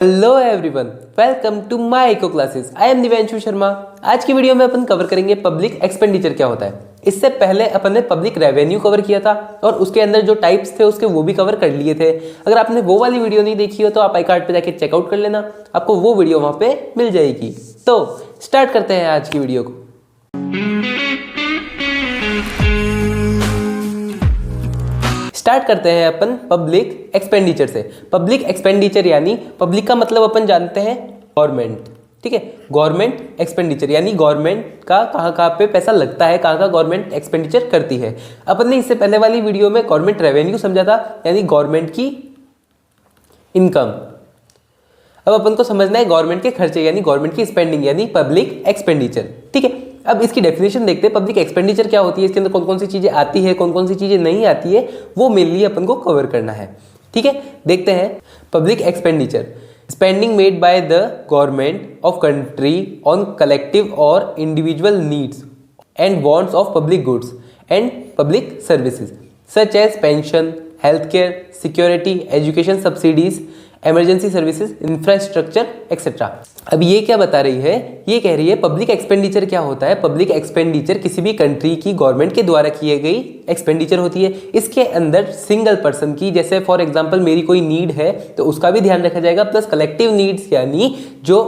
Hello everyone, welcome to my eco classes. I am Divyanshu Sharma. आज की video में अपन कवर करेंगे पब्लिक एक्सपेंडिचर क्या होता है। इससे पहले अपन ने पब्लिक रेवेन्यू कवर किया था और उसके अंदर जो टाइप्स थे उसके वो भी कवर कर लिए थे। अगर आपने वो वाली वीडियो नहीं देखी हो तो आप आई कार्ड पे जाके चेकआउट कर लेना, आपको वो वीडियो वहां पे मिल जाएगी। तो स्टार्ट करते हैं आज की वीडियो को। स्टार्ट करते हैं अपन पब्लिक एक्सपेंडिचर से। पब्लिक एक्सपेंडिचर यानी पब्लिक का मतलब अपन जानते हैं गवर्नमेंट, ठीक है। गवर्नमेंट एक्सपेंडिचर यानी गवर्नमेंट का कहाँ कहाँ पे पैसा लगता है, कहाँ कहाँ गवर्नमेंट एक्सपेंडिचर करती है। अपन ने इससे पहले वाली वीडियो में गवर्नमेंट रेवेन्यू समझा था, यानी गवर्नमेंट की इनकम। अब अपन को समझना है गवर्नमेंट के खर्चे यानी गवर्नमेंट की स्पेंडिंग यानी पब्लिक एक्सपेंडिचर, ठीक है। अब इसकी डेफिनेशन देखते हैं, पब्लिक एक्सपेंडिचर क्या होती है, इसके अंदर कौन कौन सी चीजें आती है, कौन कौन सी चीजें नहीं आती है, वो मेनली अपन को कवर करना है, ठीक है। देखते हैं public expenditure, spending made by the government of country on collective और individual needs and wants of public goods and public services such as pension, health care, security, education subsidies, emergency services, infrastructure etcetera. अब ये क्या बता रही है, ये कह रही है पब्लिक एक्सपेंडिचर क्या होता है। पब्लिक एक्सपेंडिचर किसी भी कंट्री की गवर्नमेंट के द्वारा किए गई एक्सपेंडिचर होती है। इसके अंदर सिंगल पर्सन की, जैसे फॉर एग्जांपल मेरी कोई नीड है तो उसका भी ध्यान रखा जाएगा, प्लस कलेक्टिव नीड्स यानी जो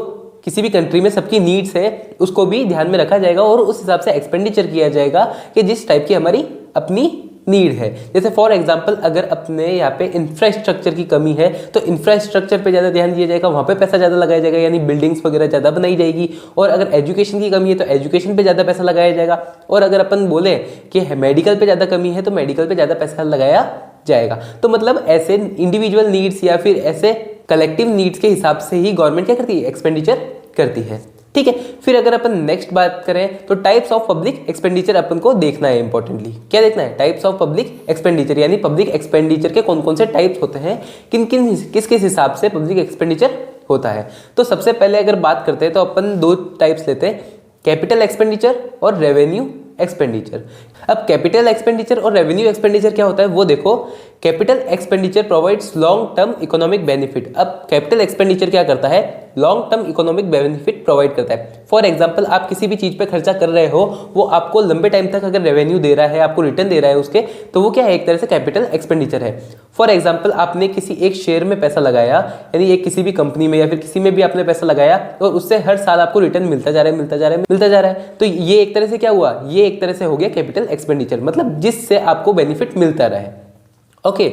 किसी भी कंट्री में सबकी नीड्स है उसको भी ध्यान में रखा जाएगा और उस हिसाब से एक्सपेंडिचर किया जाएगा कि जिस टाइप की हमारी अपनी नीड है। जैसे फॉर एग्जांपल अगर अपने यहाँ पे इंफ्रास्ट्रक्चर की कमी है तो इंफ्रास्ट्रक्चर पे ज़्यादा ध्यान दिया जाएगा, वहाँ पे पैसा ज़्यादा लगाया जाएगा, यानी बिल्डिंग्स वगैरह ज़्यादा बनाई जाएगी। और अगर एजुकेशन की कमी है तो एजुकेशन पे ज़्यादा पैसा लगाया जाएगा। और अगर अपन बोले कि मेडिकल पे ज़्यादा कमी है तो मेडिकल पे ज़्यादा पैसा लगाया जाएगा। तो मतलब ऐसे इंडिविजुअल नीड्स या फिर ऐसे कलेक्टिव नीड्स के हिसाब से ही गवर्नमेंट क्या करती है, एक्सपेंडिचर करती है, ठीक है। फिर अगर अपन नेक्स्ट बात करें तो टाइप्स ऑफ पब्लिक एक्सपेंडिचर अपन को देखना है। इंपॉर्टेंटली क्या देखना है, टाइप्स ऑफ पब्लिक एक्सपेंडिचर यानी पब्लिक एक्सपेंडिचर के कौन कौन से टाइप्स होते हैं, किन किन किस किस हिसाब से पब्लिक एक्सपेंडिचर होता है। तो सबसे पहले अगर बात करते हैं तो अपन दो टाइप्स लेते हैं, कैपिटल एक्सपेंडिचर और रेवेन्यू एक्सपेंडिचर। अब कैपिटल एक्सपेंडिचर और रेवेन्यू एक्सपेंडिचर क्या होता है वो देखो। Capital expenditure provides long term economic benefit. अब कैपिटल एक्सपेंडिचर क्या करता है, long term economic benefit provide करता है। फॉर एग्जांपल आप किसी भी चीज पे खर्चा कर रहे हो, वो आपको लंबे टाइम तक अगर रेवेन्यू दे रहा है, आपको रिटर्न दे रहा है उसके, तो वो क्या है, एक तरह से कैपिटल एक्सपेंडिचर है। फॉर एग्जांपल आपने किसी एक शेयर में पैसा लगाया, यानी एक किसी भी कंपनी में या फिर किसी में भी आपने पैसा लगाया और उससे हर साल आपको रिटर्न मिलता जा रहा है, मिलता जा रहा है, मिलता जा रहा है। तो ये एक तरह से क्या हुआ, ये एक तरह से हो गया कैपिटल एक्सपेंडिचर, मतलब जिससे आपको बेनिफिट मिलता रहे। ओके,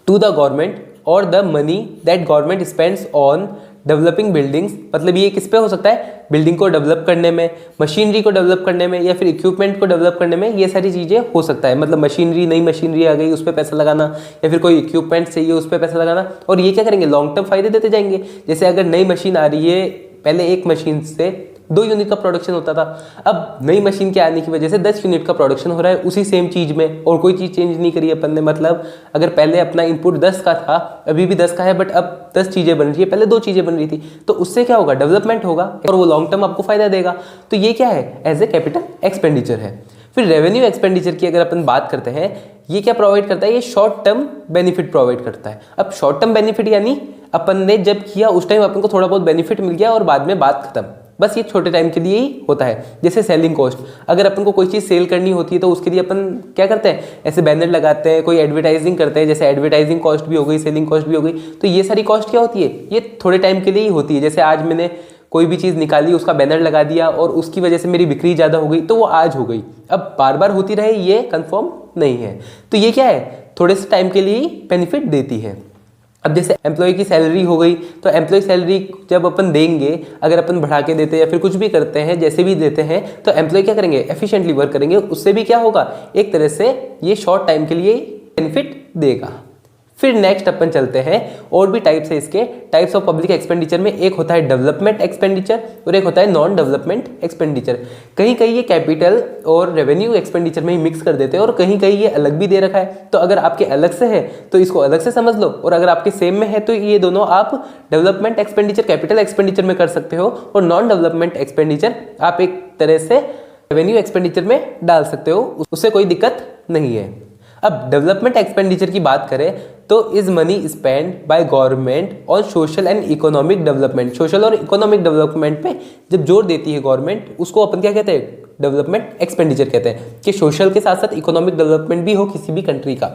टू द गवर्नमेंट और the money that government spends on developing buildings, मतलब ये किस पे हो सकता है, बिल्डिंग को डेवलप करने में, मशीनरी को डेवलप करने में या फिर इक्विपमेंट को डेवलप करने में, ये सारी चीजें हो सकता है। मतलब मशीनरी, नई मशीनरी आ गई उस पर पैसा लगाना या फिर कोई इक्विपमेंट चाहिए उस पर पैसा लगाना, और ये क्या करेंगे, लॉन्ग टर्म फायदे देते जाएंगे। जैसे अगर नई मशीन आ रही है, पहले एक मशीन से 2 यूनिट का प्रोडक्शन होता था, अब नई मशीन के आने की वजह से 10 यूनिट का प्रोडक्शन हो रहा है उसी सेम चीज में, और कोई चीज चेंज नहीं करी अपन ने। मतलब अगर पहले अपना इनपुट 10 का था, अभी भी 10 का है, बट अब 10 चीजें बन रही है, पहले 2 चीजें बन रही थी, तो उससे क्या होगा, डेवलपमेंट होगा और वो लॉन्ग टर्म आपको फायदा देगा। तो ये क्या है, एज ए कैपिटल एक्सपेंडिचर है। फिर रेवेन्यू एक्सपेंडिचर की अगर अपन बात करते हैं, ये क्या प्रोवाइड करता है, ये शॉर्ट टर्म बेनिफिट प्रोवाइड करता है। अब शॉर्ट टर्म बेनिफिट यानी अपन ने जब किया उस टाइम अपन को थोड़ा बहुत बेनिफिट मिल गया और बाद में बात खत्म, बस ये छोटे टाइम के लिए ही होता है। जैसे सेलिंग कॉस्ट, अगर अपन को कोई चीज़ सेल करनी होती है तो उसके लिए अपन क्या करते हैं, ऐसे बैनर लगाते हैं, कोई एडवर्टाइजिंग करते हैं, जैसे एडवर्टाइजिंग कॉस्ट भी हो गई, सेलिंग कॉस्ट भी हो गई। तो ये सारी कॉस्ट क्या होती है, ये थोड़े टाइम के लिए ही होती है। जैसे आज मैंने कोई भी चीज़ निकाली, उसका बैनर लगा दिया और उसकी वजह से मेरी बिक्री ज़्यादा हो गई, तो वो आज हो गई। अब बार बार होती रहे ये कंफर्म नहीं है, तो ये क्या है, थोड़े से टाइम के लिए ही बेनिफिट देती है। अब जैसे एम्प्लॉय की सैलरी हो गई, तो एम्प्लॉय सैलरी जब अपन देंगे, अगर अपन बढ़ा के देते हैं या फिर कुछ भी करते हैं, जैसे भी देते हैं, तो एम्प्लॉय क्या करेंगे, एफिशिएंटली वर्क करेंगे, उससे भी क्या होगा, एक तरह से ये शॉर्ट टाइम के लिए बेनिफिट देगा। फिर नेक्स्ट अपन चलते हैं, और भी टाइप्स है इसके, टाइप्स ऑफ पब्लिक एक्सपेंडिचर में एक होता है डेवलपमेंट एक्सपेंडिचर और एक होता है नॉन डेवलपमेंट एक्सपेंडिचर। कहीं कहीं ये कैपिटल और रेवेन्यू एक्सपेंडिचर में ही मिक्स कर देते हैं और कहीं कहीं ये अलग भी दे रखा है। तो अगर आपके अलग से है तो इसको अलग से समझ लो, और अगर आपके सेम में है तो ये दोनों आप डेवलपमेंट एक्सपेंडिचर कैपिटल एक्सपेंडिचर में कर सकते हो और नॉन डेवलपमेंट एक्सपेंडिचर आप एक तरह से रेवेन्यू एक्सपेंडिचर में डाल सकते हो, उससे कोई दिक्कत नहीं है। अब डेवलपमेंट एक्सपेंडिचर की बात करें तो is money spend by government on social and economic development. Social और इकोनॉमिक डेवलपमेंट पे जब जोर देती है गवर्नमेंट, उसको अपन क्या कहते हैं, डेवलपमेंट एक्सपेंडिचर कहते हैं, कि सोशल के साथ साथ इकोनॉमिक डेवलपमेंट भी हो किसी भी कंट्री का।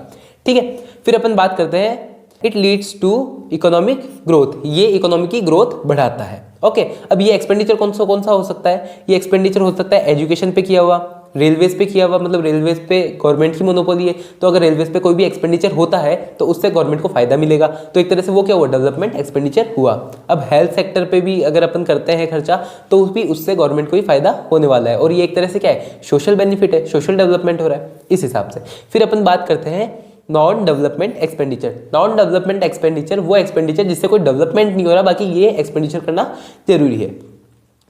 ठीक है, फिर अपन बात करते हैं it leads to economic growth, ये इकोनॉमी की ग्रोथ बढ़ाता है। ओके, अब ये एक्सपेंडिचर कौन सा हो सकता है, ये एक्सपेंडिचर हो सकता है एजुकेशन पे किया हुआ, रेलवेज पे किया हुआ, मतलब रेलवेज पे गवर्नमेंट की मोनोपोली है, तो अगर रेलवेज पे कोई भी एक्सपेंडिचर होता है तो उससे गवर्नमेंट को फायदा मिलेगा, तो एक तरह से वो क्या हुआ, डेवलपमेंट एक्सपेंडिचर हुआ। अब हेल्थ सेक्टर पे भी अगर अपन करते हैं खर्चा तो भी उससे गवर्नमेंट को ही फायदा होने वाला है, और ये एक तरह से क्या है, सोशल बेनिफिट है, सोशल डेवलपमेंट हो रहा है इस हिसाब से। फिर अपन बात करते हैं non development expenditure. Non development expenditure वो एक्सपेंडिचर जिससे कोई डेवलपमेंट नहीं हो रहा, बाकी ये एक्सपेंडिचर करना जरूरी है।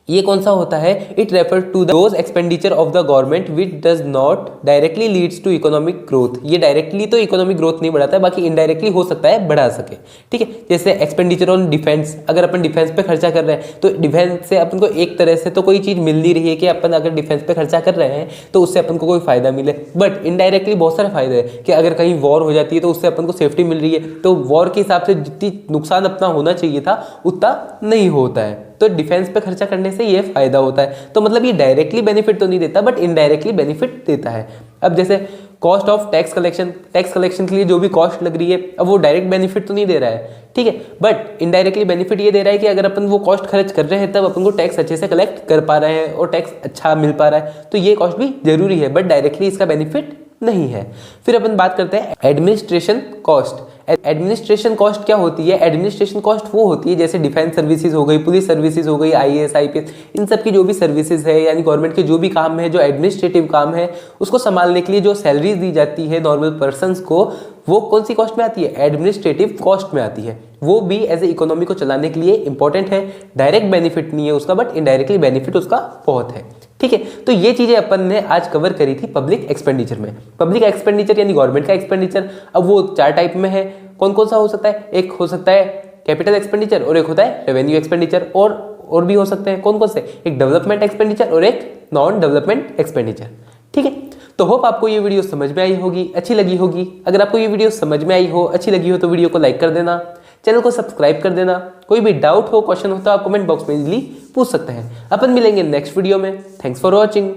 ये कौन सा होता है, it refer to those expenditure of the government which does not directly leads to economic growth. ये डायरेक्टली तो इकोनॉमिक ग्रोथ नहीं बढ़ाता है, बाकी इनडायरेक्टली हो सकता है बढ़ा सके। ठीक है, जैसे एक्सपेंडिचर ऑन डिफेंस, अगर अपन डिफेंस पे खर्चा कर रहे हैं तो डिफेंस से अपन को एक तरह से तो कोई चीज़ मिल नहीं रही है कि अपन अगर डिफेंस पे खर्चा कर रहे हैं तो उससे अपन को कोई फायदा मिले, बट इनडायरेक्टली बहुत सारे फायदे हैं कि अगर कहीं वॉर हो जाती है तो उससे अपन को सेफ्टी मिल रही है, तो वॉर के हिसाब से जितनी नुकसान अपना होना चाहिए था उतना नहीं होता है, तो डिफेंस पे खर्चा करने से ये फायदा होता है। तो मतलब ये डायरेक्टली बेनिफिट तो नहीं देता, बट इनडायरेक्टली बेनिफिट देता है। अब जैसे कॉस्ट ऑफ टैक्स कलेक्शन के लिए जो भी कॉस्ट लग रही है, अब वो डायरेक्ट बेनिफिट तो नहीं दे रहा है, ठीक है, बट इनडायरेक्टली बेनिफिट ये दे रहा है कि अगर अपन वो कॉस्ट खर्च कर रहे हैं तब अपन को टैक्स अच्छे से कलेक्ट कर पा रहे हैं और टैक्स अच्छा मिल पा रहा है, तो ये कॉस्ट भी जरूरी है, बट डायरेक्टली इसका बेनिफिट नहीं है। फिर अपन बात करते हैं एडमिनिस्ट्रेशन कॉस्ट। एडमिनिस्ट्रेशन कॉस्ट क्या होती है, एडमिनिस्ट्रेशन कॉस्ट वो होती है जैसे डिफेंस सर्विसेज हो गई, पुलिस सर्विसेज हो गई, आईएएस आईपीएस, इन सब की जो भी सर्विसेज है, यानी गवर्नमेंट के जो भी काम है, जो एडमिनिस्ट्रेटिव काम है, उसको संभालने के लिए जो सैलरीज दी जाती है नॉर्मल पर्सन्स को, वो कौन सी कॉस्ट में आती है, एडमिनिस्ट्रेटिव कॉस्ट में आती है। वो भी एज ए इकोनॉमी को चलाने के लिए इंपॉर्टेंट है, डायरेक्ट बेनिफिट नहीं है उसका, बट इनडायरेक्टली बेनिफिट उसका बहुत है। ठीक है, तो ये चीजें अपन ने आज कवर करी थी पब्लिक एक्सपेंडिचर में। पब्लिक एक्सपेंडिचर यानी गवर्नमेंट का एक्सपेंडिचर, अब वो 4 टाइप में है, कौन कौन सा हो सकता है, एक हो सकता है कैपिटल एक्सपेंडिचर और एक होता है रेवेन्यू एक्सपेंडिचर, और भी हो सकते हैं, कौन कौन से, एक डेवलपमेंट एक्सपेंडिचर और एक नॉन डेवलपमेंट एक्सपेंडिचर। ठीक है, तो होप आपको ये वीडियो समझ में आई होगी, अच्छी लगी होगी। अगर आपको ये वीडियो समझ में आई हो, अच्छी लगी हो, तो वीडियो को लाइक कर देना, चैनल को सब्सक्राइब कर देना। कोई भी डाउट हो, क्वेश्चन हो तो आप कमेंट बॉक्स में इजीली पूछ सकते हैं। अपन मिलेंगे नेक्स्ट वीडियो में। Thanks for watching.